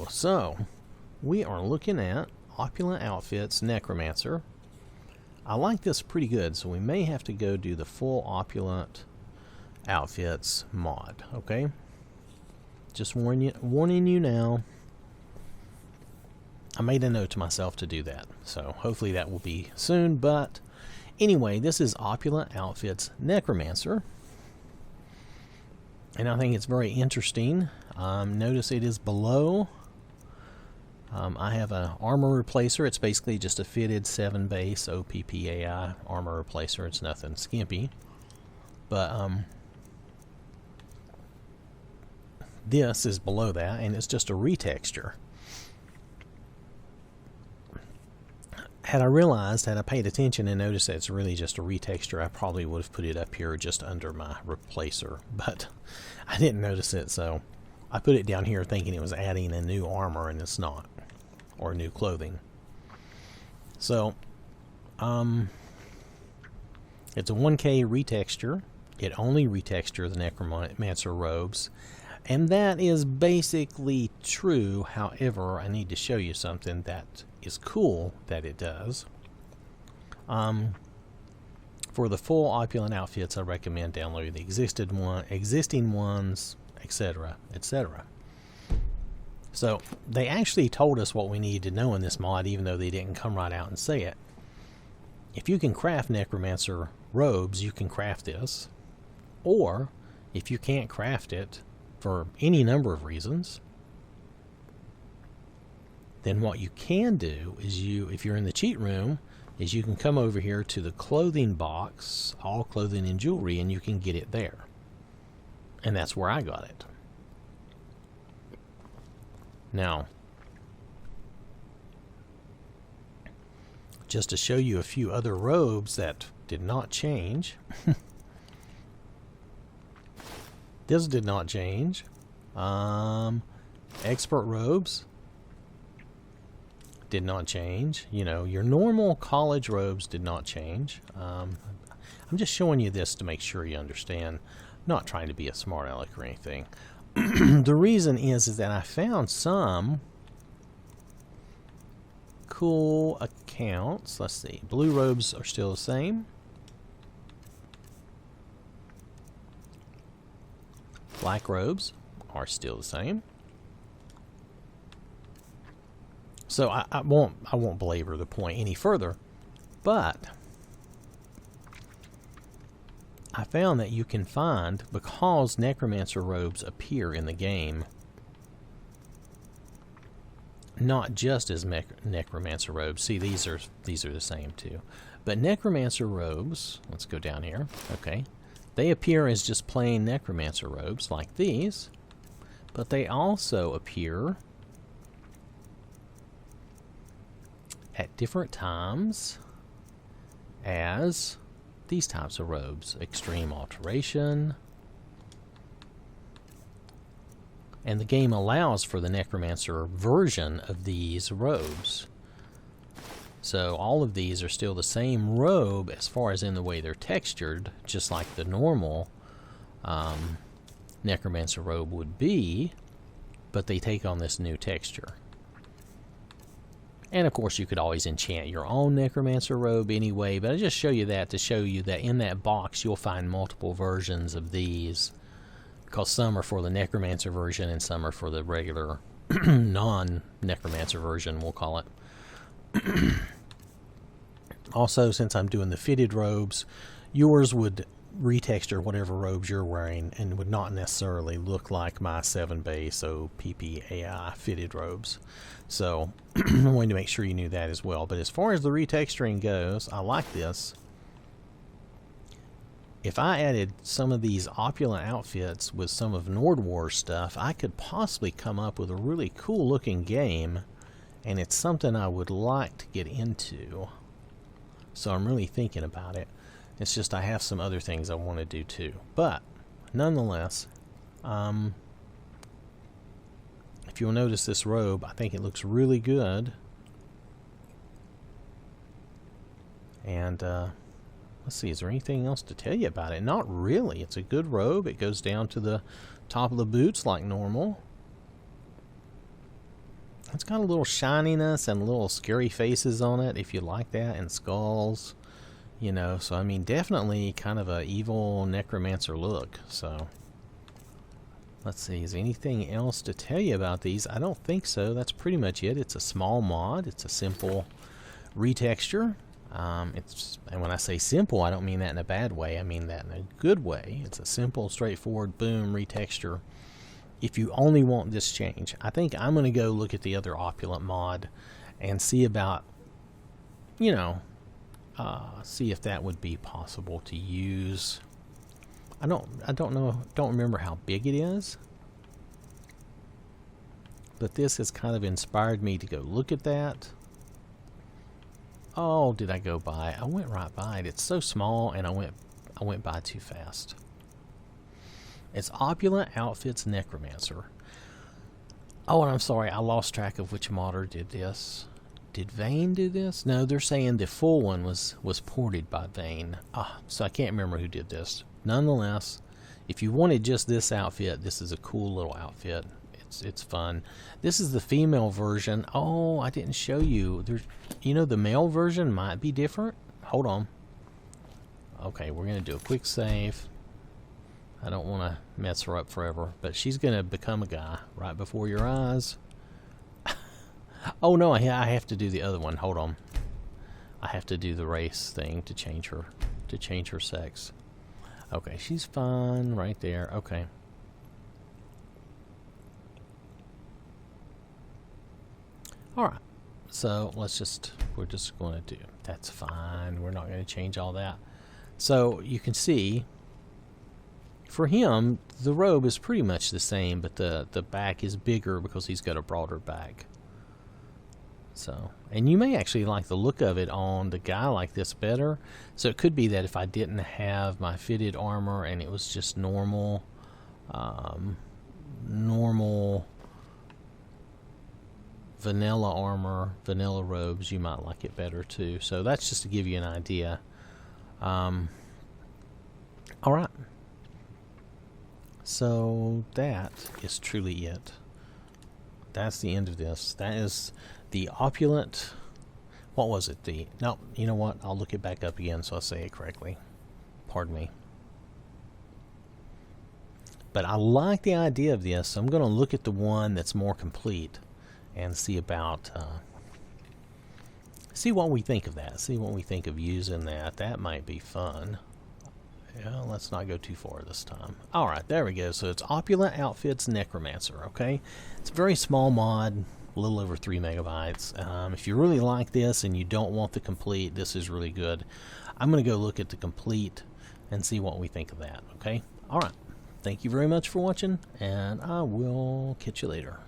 So we are looking at Opulent Outfits Necromancer. I like this pretty good, so we may have to go do the full Opulent Outfits mod, okay? Just warning you now. I made a note to myself to do that, so hopefully that will be soon. But anyway, this is Opulent Outfits Necromancer, and I think it's very interesting. Notice it is below. I have an armor replacer. It's basically just a fitted 7 base OPPAI armor replacer. It's nothing skimpy, but this is below that, and it's just a retexture. Had I paid attention and noticed that it's really just a retexture, I probably would have put it up here just under my replacer, but I didn't notice it, so I put it down here thinking it was adding a new armor, and it's not, or new clothing. So, it's a 1K retexture. It only retextures the Necromancer robes, and that is basically true. However, I need to show you something that is cool that it does. For the full Opulent Outfits, I recommend downloading the existing ones, etc., etc. So they actually told us what we needed to know in this mod, even though they didn't come right out and say it. If you can craft Necromancer robes, you can craft this. Or if you can't craft it for any number of reasons, then what you can do is if you're in the cheat room, is you can come over here to the clothing box, all clothing and jewelry, and you can get it there. And that's where I got it. Now, just to show you a few other robes that did not change. This did not change. Expert robes did not change. You know, your normal college robes did not change. I'm just showing you this to make sure you understand. I'm not trying to be a smart aleck or anything. The reason is that I found some cool accounts. Let's see. Blue robes are still the same. Black robes are still the same. So I won't belabor the point any further, but I found that you can find, because Necromancer robes appear in the game, not just as Necromancer robes. See, these are the same too. But Necromancer robes, let's go down here. Okay. They appear as just plain Necromancer robes like these, but they also appear at different times as these types of robes. Extreme Alteration. And the game allows for the Necromancer version of these robes. So all of these are still the same robe as far as in the way they're textured, just like the normal Necromancer robe would be, but they take on this new texture. And of course you could always enchant your own Necromancer robe anyway, but I just show you that to show you that in that box you'll find multiple versions of these, because some are for the Necromancer version and some are for the regular non-Necromancer version, we'll call it. Also, since I'm doing the fitted robes, yours would retexture whatever robes you're wearing and would not necessarily look like my 7 base OPPAI fitted robes. So I wanted to make sure you knew that as well. But as far as the retexturing goes, I like this. If I added some of these Opulent Outfits with some of Nord Wars stuff, I could possibly come up with a really cool looking game, and it's something I would like to get into. So I'm really thinking about it. It's just I have some other things I want to do too. But nonetheless, if you'll notice this robe, I think it looks really good. And let's see, is there anything else to tell you about it? Not really. It's a good robe. It goes down to the top of the boots like normal. It's got a little shininess and little scary faces on it, if you like that, and skulls. You know, so I mean, definitely kind of a evil necromancer look. So let's see, is anything else to tell you about these? I don't think so. That's pretty much it. It's a small mod. It's a simple retexture. And when I say simple, I don't mean that in a bad way. I mean that in a good way. It's a simple, straightforward, boom, retexture. If you only want this change, I think I'm going to go look at the other Opulent mod and see about, you know, see if that would be possible to use. I don't know, don't remember how big it is, but this has kind of inspired me to go look at that. Oh, did I go by? I went right by it. It's so small, and I went by too fast. It's Opulent Outfits Necromancer. Oh, and I'm sorry, I lost track of which modder did this. Did Vane do this? No, they're saying the full one was ported by Vane. So I can't remember who did this. Nonetheless, if you wanted just this outfit, this is a cool little outfit. It's fun. This is the female version. Oh, I didn't show you. There's, you know, the male version might be different. Hold on. Okay, we're going to do a quick save. I don't want to mess her up forever, but she's going to become a guy right before your eyes. Oh no, I have to do the other one. Hold on. I have to do the race thing to change her sex. Okay, she's fine right there. Okay. Alright. So we're just going to do, that's fine. We're not going to change all that. So you can see for him the robe is pretty much the same, but the back is bigger because he's got a broader back. So, and you may actually like the look of it on the guy like this better. So it could be that if I didn't have my fitted armor and it was just normal vanilla armor, vanilla robes, you might like it better too. So that's just to give you an idea. Alright. So that is truly it. That's the end of this. That is the Opulent. What was it? No, you know what? I'll look it back up again so I'll say it correctly. Pardon me. But I like the idea of this. So I'm going to look at the one that's more complete and see about see what we think of that. See what we think of using that. That might be fun. Yeah, let's not go too far this time. Alright, there we go. So it's Opulent Outfits Necromancer, okay? It's a very small mod, a little over 3 megabytes. If you really like this and you don't want the complete, this is really good. I'm going to go look at the complete and see what we think of that, okay? Alright, thank you very much for watching, and I will catch you later.